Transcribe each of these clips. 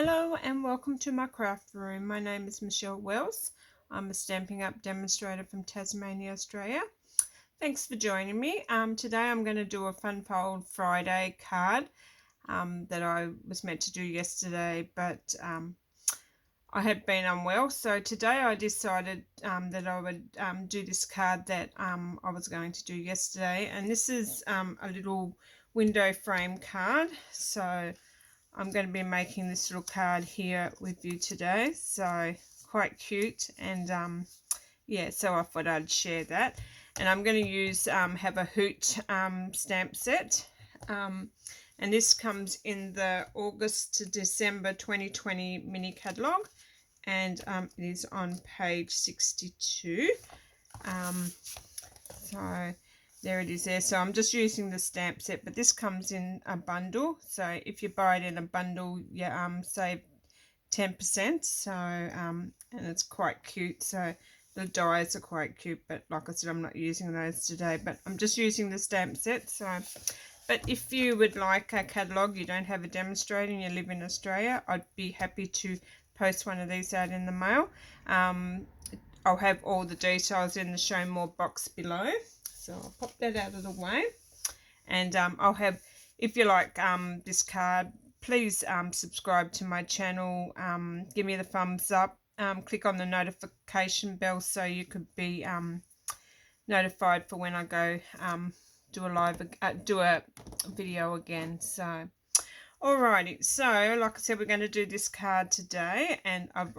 Hello and welcome to my craft room. My name is Michelle Wells. I'm a Stampin' Up demonstrator from Tasmania, Australia. Thanks for joining me. Today I'm going to do a Fun Fold Friday card that I was meant to do yesterday, but I had been unwell. So today I decided that I would do this card that I was going to do yesterday. And this is a little window frame card. So I'm going to be making this little card here with you today, so quite cute, and yeah, so I thought I'd share that. And I'm going to use have a Hoot stamp set, and this comes in the August to December 2020 mini catalogue, and it is on page 62. So there it is there. So I'm just using the stamp set, but this comes in a bundle. So if you buy it in a bundle, you save 10%. So and it's quite cute. So the dies are quite cute, but like I said, I'm not using those today, but I'm just using the stamp set. So but if you would like a catalogue, you don't have a demonstrator and you live in Australia, I'd be happy to post one of these out in the mail. I'll have all the details in the show more box below. So I'll pop that out of the way, and I'll have, if you like this card, please subscribe to my channel, give me the thumbs up, click on the notification bell so you could be notified for when I go do a video again. So alrighty, so like I said, we're going to do this card today, and I'll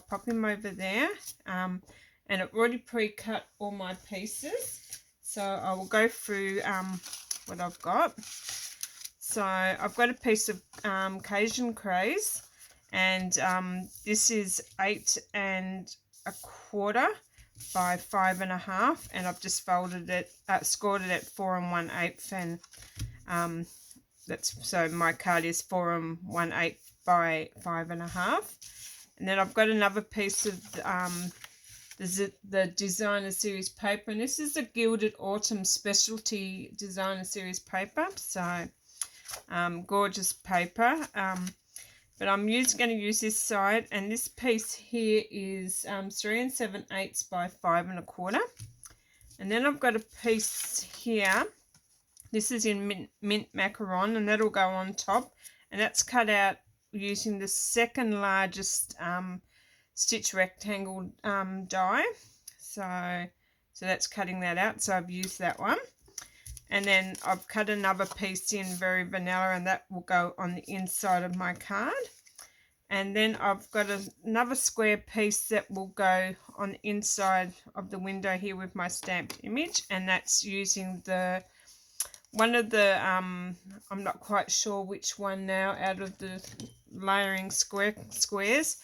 pop him over there, and I've already pre-cut all my pieces. So I will go through what I've got. So I've got a piece of Cajun Craze, and this is 8 1/4 by 5 1/2, and I've just folded it, scored it at 4 1/8, and so my card is 4 1/8 by 5 1/2. And then I've got another piece of the Designer Series paper, and this is a Gilded Autumn Specialty Designer Series paper. So gorgeous paper, but I'm going to use this side, and this piece here is 3 7/8 by 5 1/4. And then I've got a piece here. This is in mint macaron, and that'll go on top, and that's cut out using the second largest stitch rectangle die. So that's cutting that out, so I've used that one. And then I've cut another piece in very vanilla, and that will go on the inside of my card. And then I've got another square piece that will go on the inside of the window here with my stamped image, and that's using one of the I'm not quite sure which one now out of the layering squares.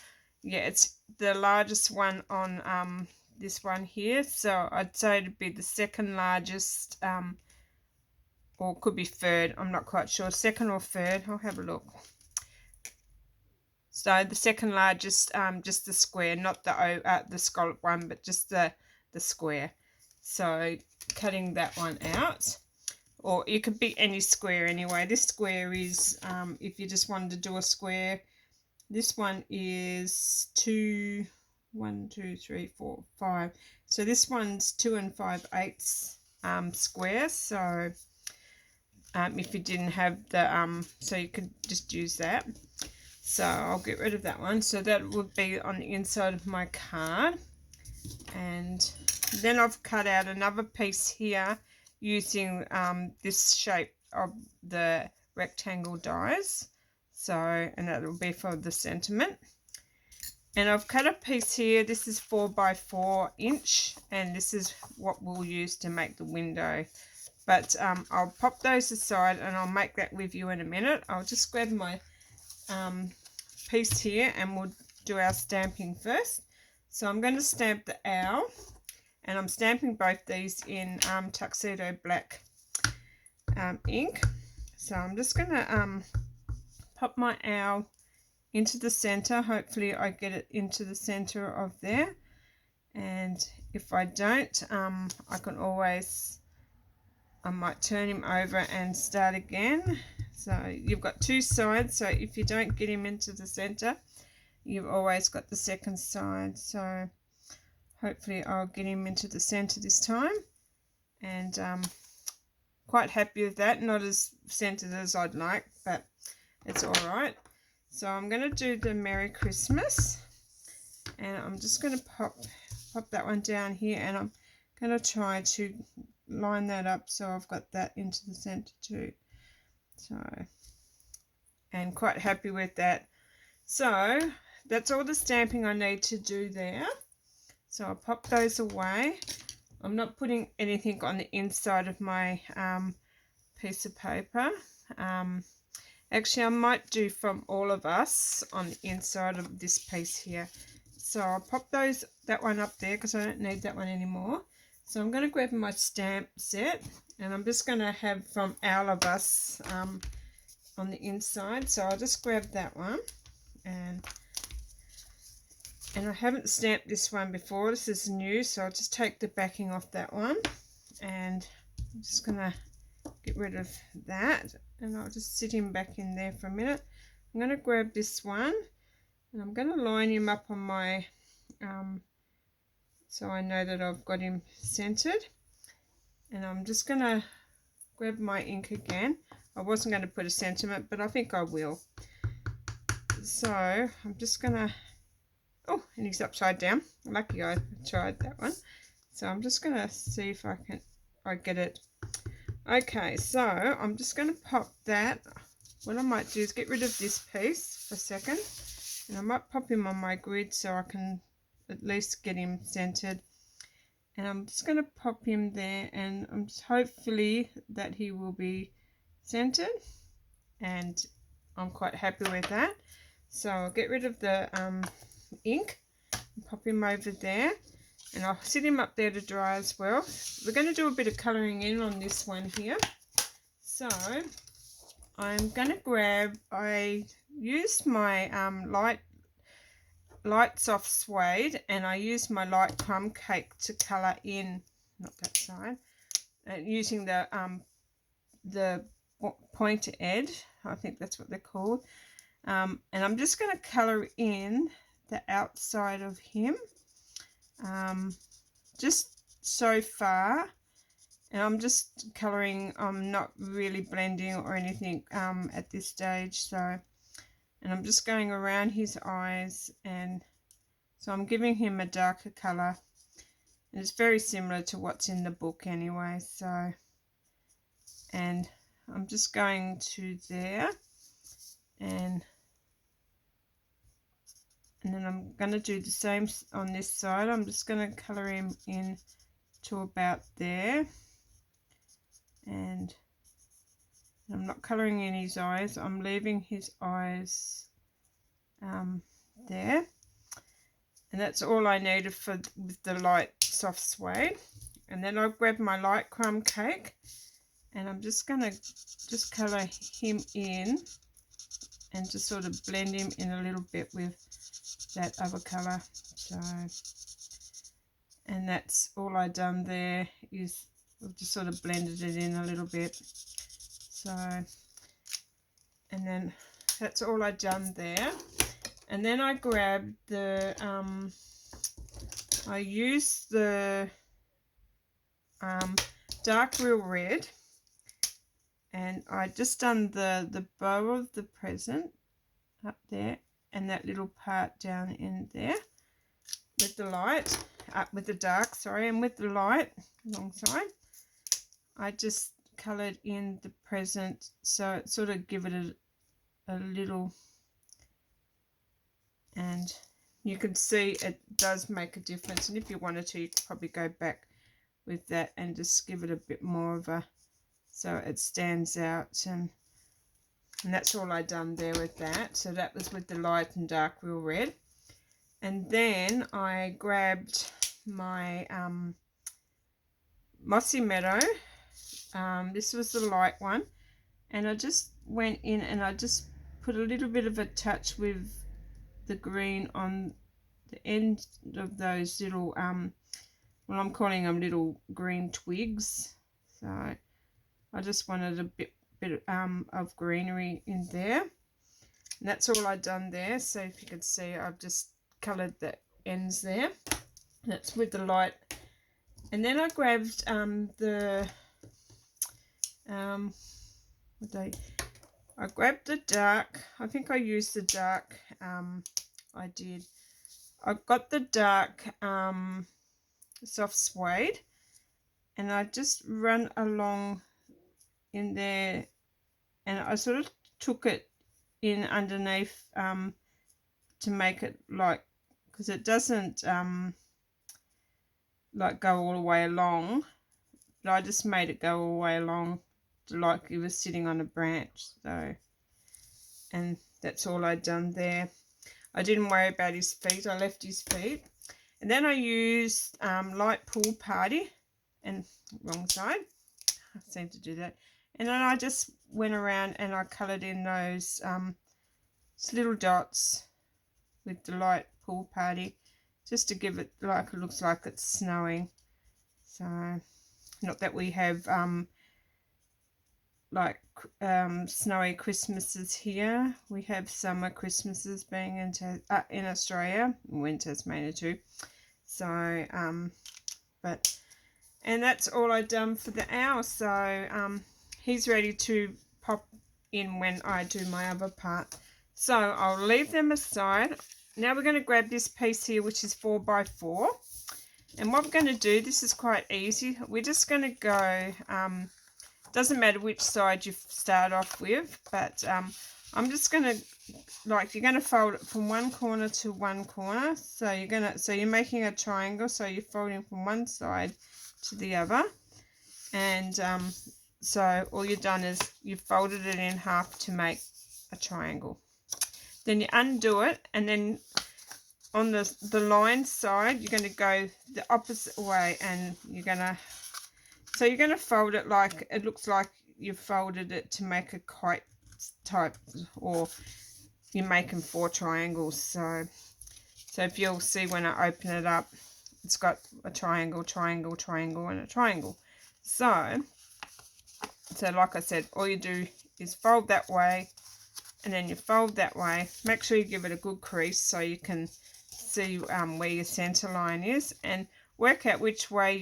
Yeah, it's the largest one on this one here. So I'd say it'd be the second largest, or could be third. I'm not quite sure. Second or third. I'll have a look. So the second largest, just the square, not the scallop one, but just the square. So cutting that one out. Or it could be any square anyway. This square is, if you just wanted to do a square, this one is 1, 2, 3, 4, 5. So this one's 2 5/8 square. So if you didn't have the, so you could just use that. So I'll get rid of that one. So that would be on the inside of my card. And then I've cut out another piece here using this shape of the rectangle dies. So, and that will be for the sentiment. And I've cut a piece here. This is 4 by 4 inch, and this is what we'll use to make the window. But I'll pop those aside, and I'll make that with you in a minute. I'll just grab my piece here, and we'll do our stamping first. So I'm going to stamp the owl, and I'm stamping both these in Tuxedo Black ink. So I'm just going to pop my owl into the center. Hopefully I get it into the center of there, and if I don't, I might turn him over and start again. So you've got two sides, so if you don't get him into the center, you've always got the second side. So hopefully I'll get him into the center this time, and quite happy with that. Not as centered as I'd like, but it's all right. So I'm going to do the Merry Christmas, and I'm just going to pop that one down here, and I'm going to try to line that up so I've got that into the center too. So, and quite happy with that. So that's all the stamping I need to do there. So I'll pop those away. I'm not putting anything on the inside of my piece of paper. Actually, I might do From All of Us on the inside of this piece here. So I'll pop that one up there because I don't need that one anymore. So I'm going to grab my stamp set, and I'm just going to have From All of Us on the inside. So I'll just grab that one, and I haven't stamped this one before. This is new, so I'll just take the backing off that one, and I'm just going to get rid of that, and I'll just sit him back in there for a minute. I'm going to grab this one, and I'm going to line him up on my so I know that I've got him centered, and I'm just going to grab my ink again. I wasn't going to put a sentiment, but I think I will. So I'm just going to, oh, and he's upside down. Lucky I tried that one. So I'm just going to see if I get it. Okay, so I'm just going to pop that. What I might do is get rid of this piece for a second, and I might pop him on my grid so I can at least get him centered. And I'm just going to pop him there, and I'm just hopefully that he will be centered, and I'm quite happy with that. So I'll get rid of the ink and pop him over there, and I'll sit him up there to dry as well. We're going to do a bit of colouring in on this one here. So I'm going to grab, I used my light soft suede, and I used my light crumb cake to colour in, not that side, using the pointer edge, I think that's what they're called, and I'm just going to colour in the outside of him, just so far, and I'm just colouring. I'm not really blending or anything at this stage, so. And I'm just going around his eyes, and so I'm giving him a darker colour. And it's very similar to what's in the book anyway. So, and I'm just going to there, and then I'm going to do the same on this side. I'm just going to colour him in to about there, and I'm not colouring in his eyes. I'm leaving his eyes there, and that's all I needed with the light soft suede. And then I'll grab my light crumb cake, and I'm just going to colour him in and just sort of blend him in a little bit with that other colour. So, and that's all I done there, is I've just sort of blended it in a little bit. So, and then that's all I done there. And then I grabbed the I used the dark real red, and I just done the bow of the present up there, and that little part down in there with the light, with the dark, sorry, and with the light alongside. I just coloured in the present, so it sort of give it a little, and you can see it does make a difference. And if you wanted to, you could probably go back with that and just give it a bit more of a, so it stands out. And that's all I done there with that. So that was with the light and dark real red. And then I grabbed my Mossy Meadow. This was the light one, and I just went in and I just put a little bit of a touch with the green on the end of those little well, I'm calling them little green twigs. So I just wanted a bit bit of greenery in there. And that's all I've done there. So if you can see, I've just coloured the ends there. That's with the light. And then I grabbed I grabbed the dark. I think I used the dark. I did. I got the dark soft suede, and I just run along in there, and I sort of took it in underneath to make it like, because it doesn't like go all the way along, but I just made it go all the way along like it was sitting on a branch. So, and that's all I'd done there. I didn't worry about his feet. I left his feet. And then I used light pool party, and wrong side. I seem to do that. And then I just went around and I coloured in those little dots with the light pool party, just to give it like it looks like it's snowing. So, not that we have like snowy Christmases here. We have summer Christmases being in Australia, we're in Tasmania too. So and that's all I've done for the owl. So he's ready to pop in when I do my other part. So I'll leave them aside. Now we're going to grab this piece here, which is 4x4, and what we're going to do, this is quite easy. We're just going to go doesn't matter which side you start off with, but I'm just going to, like, you're going to fold it from one corner to one corner. So you're making a triangle, so you're folding from one side to the other. And so all you've done is you've folded it in half to make a triangle. Then you undo it, and then on the line side, you're going to go the opposite way, and you're going to fold it like it looks like you've folded it to make a kite type, or you're making 4 triangles. So if you'll see when I open it up, it's got a triangle, triangle, triangle, and a triangle. So like I said, all you do is fold that way, and then you fold that way. Make sure you give it a good crease so you can see where your center line is, and work out which way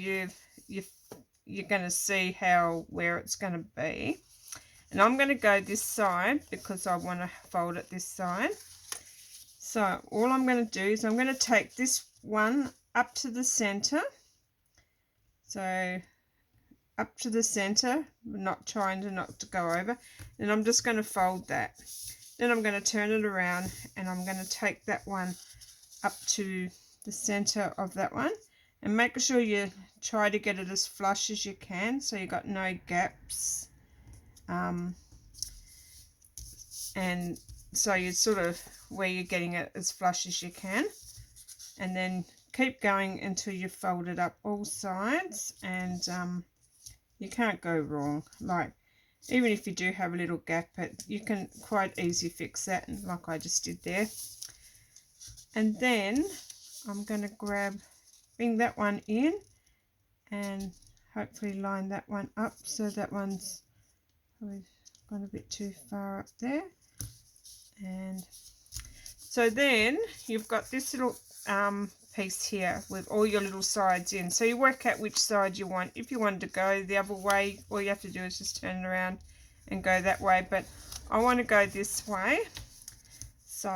you're going to see where it's going to be. And I'm going to go this side because I want to fold it this side. So all I'm going to do is I'm going to take this one up to the center. So up to the center, not trying not to go over. And I'm just going to fold that. Then I'm going to turn it around, and I'm going to take that one up to the center of that one. And make sure you try to get it as flush as you can, so you got no gaps. And so you sort of where you're getting it as flush as you can. And then keep going until you've folded up all sides, and you can't go wrong. Like, even if you do have a little gap, you can quite easily fix that, like I just did there. And then I'm going to bring that one in and hopefully line that one up, so that one's probably gone a bit too far up there. And so then you've got this little piece here with all your little sides in. So you work out which side you want. If you wanted to go the other way, all you have to do is just turn it around and go that way. But I want to go this way. So,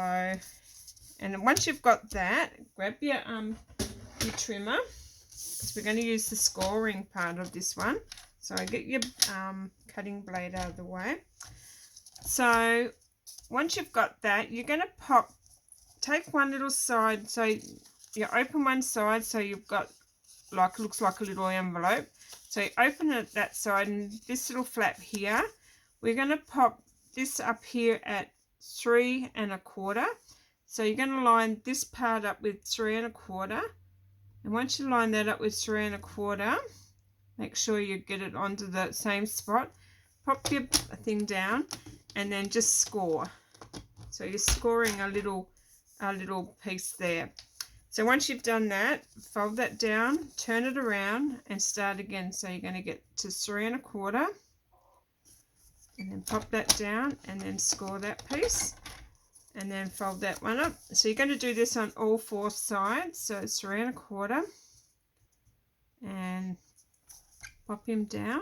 and once you've got that, grab your trimmer, because we're going to use the scoring part of this one. So get your cutting blade out of the way. So once you've got that, you're going to take one little side. So you open one side, so you've got like, looks like a little envelope. So you open it that side, and this little flap here, we're going to pop this up here at 3 1/4. So you're going to line this part up with 3 1/4. And once you line that up with 3 1/4, make sure you get it onto the same spot. Pop your thing down, and then just score. So you're scoring a little piece there. So once you've done that, fold that down, turn it around, and start again. So you're going to get to 3 1/4, and then pop that down, and then score that piece, and then fold that one up. So you're going to do this on all 4 sides, so it's 3 1/4, and pop him down,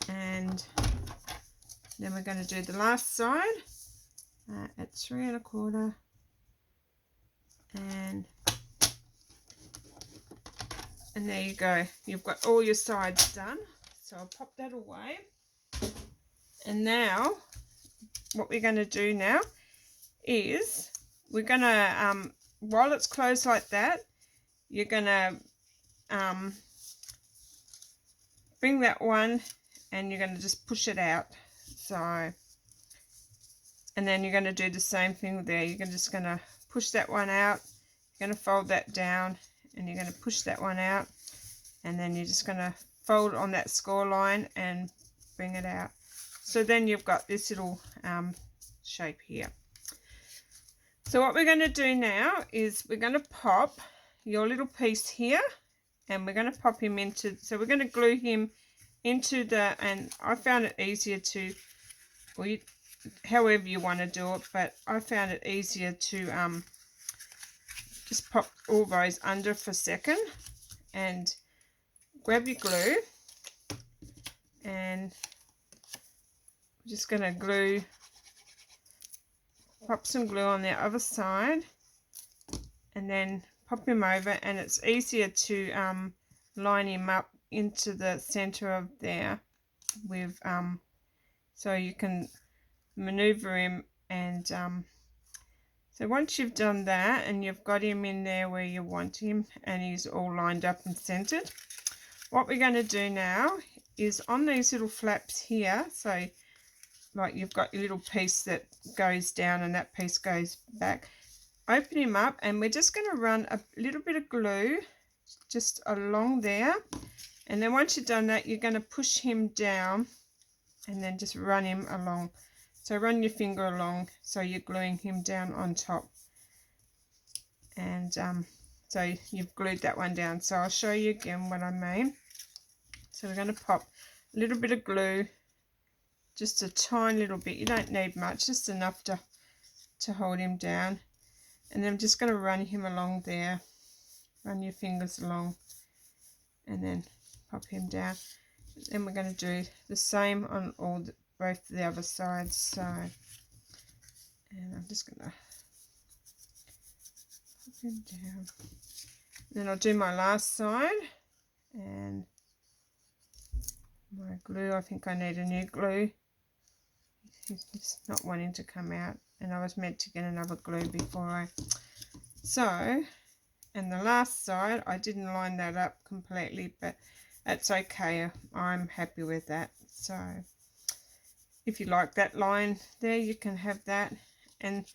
and then we're going to do the last side at 3 1/4, and there you go, you've got all your sides done. So I'll pop that away, and now what we're going to do now is we're going to while it's closed like that, you're going to bring that one, and you're going to just push it out. So, and then you're going to do the same thing there. You're just going to push that one out, you're going to fold that down, and you're going to push that one out, and then you're just going to fold on that score line and bring it out. So then you've got this little shape here. So what we're going to do now is we're going to pop your little piece here, and we're going to pop him into, so we're going to glue him into the, and I found it easier to, well, however you want to do it, but I found it easier to just pop all those under for a second, and grab your glue, and I'm just going to glue, pop some glue on the other side, and then pop him over, and it's easier to line him up into the center of there with so you can maneuver him. And so once you've done that and you've got him in there where you want him and he's all lined up and centered, what we're going to do now is on these little flaps here, so like you've got your little piece that goes down and that piece goes back, open him up, and we're just going to run a little bit of glue just along there, and then once you've done that, you're going to push him down and then just run him along. So run your finger along, so you're gluing him down on top, and so you've glued that one down. So I'll show you again what I mean. So we're going to pop a little bit of glue, just a tiny little bit, you don't need much, just enough to hold him down, and then I'm just going to run him along there, run your fingers along, and then pop him down. Then we're going to do the same on both the other sides. So, and I'm just going to pop him down, then I'll do my last side, and my glue, I think I need a new glue. He's not wanting to come out, and I was meant to get another glue before I, so, and the last side I didn't line that up completely, but that's okay, I'm happy with that. So if you like that line there, you can have that, and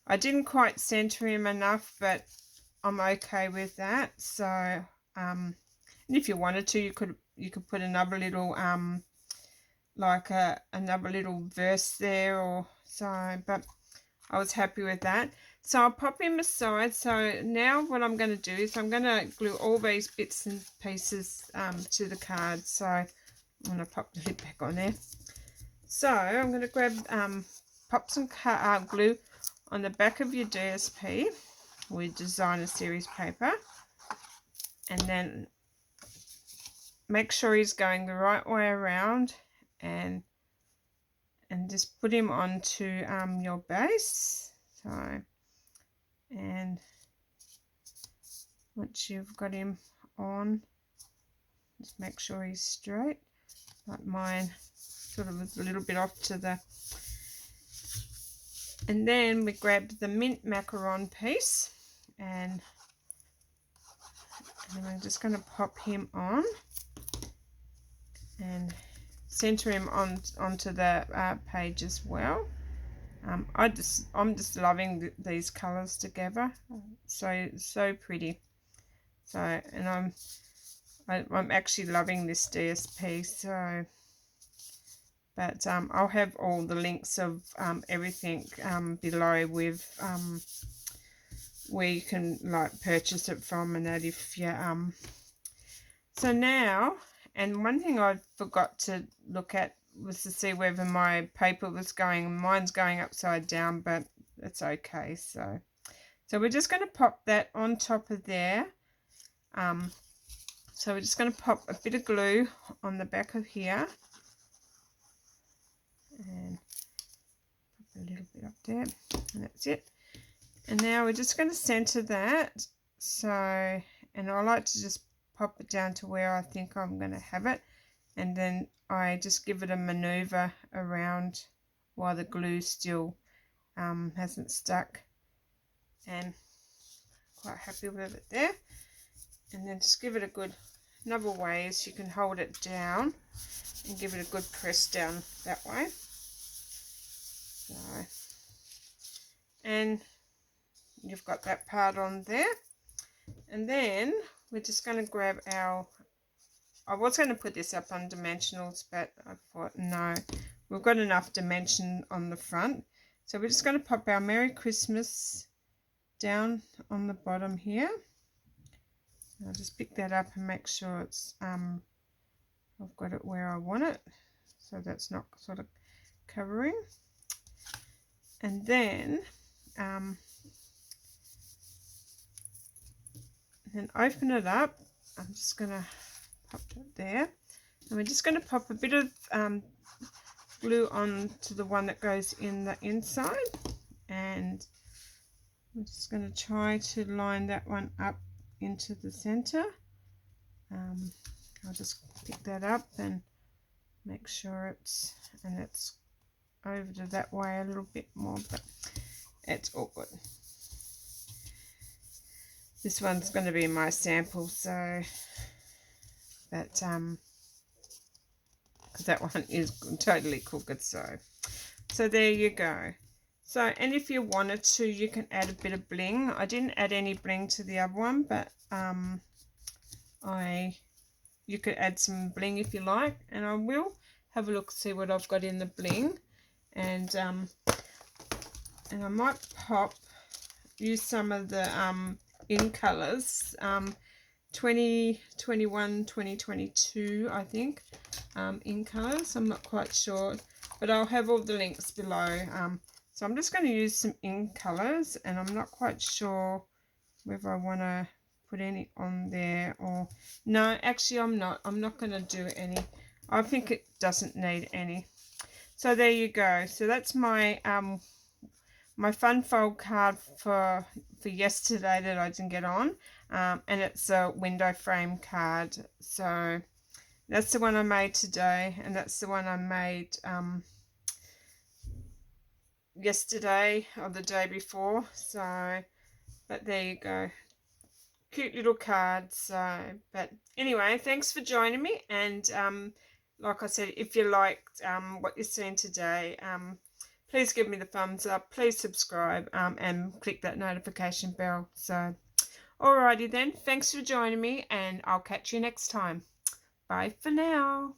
I didn't quite center him enough, but I'm okay with that. So and if you wanted to, you could put another little like another little verse there or so, but I was happy with that. So I'll pop him aside. So now what I'm going to do is I'm going to glue all these bits and pieces to the card. So I'm going to pop the lid back on there. So I'm going to grab pop some glue on the back of your DSP with designer series paper, and then make sure he's going the right way around, and just put him onto your base. So, and once you've got him on, just make sure he's straight, like mine sort of was a little bit off to the, and then we grab the mint macaron piece, and then I'm just going to pop him on and center him onto the page as well. I'm just loving these colors together, so pretty. So, and I'm actually loving this DSP. So, but I'll have all the links of everything below with where you can like purchase it from, and that if you so now And one thing I forgot to look at was to see whether my paper was going. Mine's going upside down, but it's okay. So we're just going to pop that on top of there. So we're just going to pop a bit of glue on the back of here. And pop a little bit up there. And that's it. And now we're just going to center that. So, and I like to just pop it down to where I think I'm going to have it. And then I just give it a maneuver around while the glue still hasn't stuck. And quite happy with it there. And then just give it a good, another way is you can hold it down and give it a good press down that way. So, and you've got that part on there. And then we're just going to grab our, I was going to put this up on dimensionals, but I thought no, we've got enough dimension on the front. So we're just going to pop our Merry Christmas down on the bottom here. I'll just pick that up and make sure it's I've got it where I want it, so that's not sort of covering. And then open it up. I'm just going to pop that there, and we're just going to pop a bit of glue on to the one that goes in the inside, and I'm just going to try to line that one up into the center. I'll just pick that up and make sure it's over to that way a little bit more, but it's all good. This one's going to be my sample, so that because that one is totally cooked. So there you go. So, and if you wanted to, you can add a bit of bling. I didn't add any bling to the other one, but you could add some bling if you like, and I will have a look, see what I've got in the bling, and I might use some of the in colors, 2021, 2022, I think, in colors. I'm not quite sure, but I'll have all the links below. So I'm just going to use some in colors, and I'm not quite sure whether I want to put any on there or no. Actually, I'm not going to do any. I think it doesn't need any. So there you go. So that's my my fun fold card for yesterday that I didn't get on, and it's a window frame card. So that's the one I made today, and that's the one I made yesterday or the day before. So, but there you go, cute little cards. So, but anyway, thanks for joining me, and like I said, if you liked what you've seen today, please give me the thumbs up, please subscribe, and click that notification bell. So alrighty then, thanks for joining me, and I'll catch you next time. Bye for now.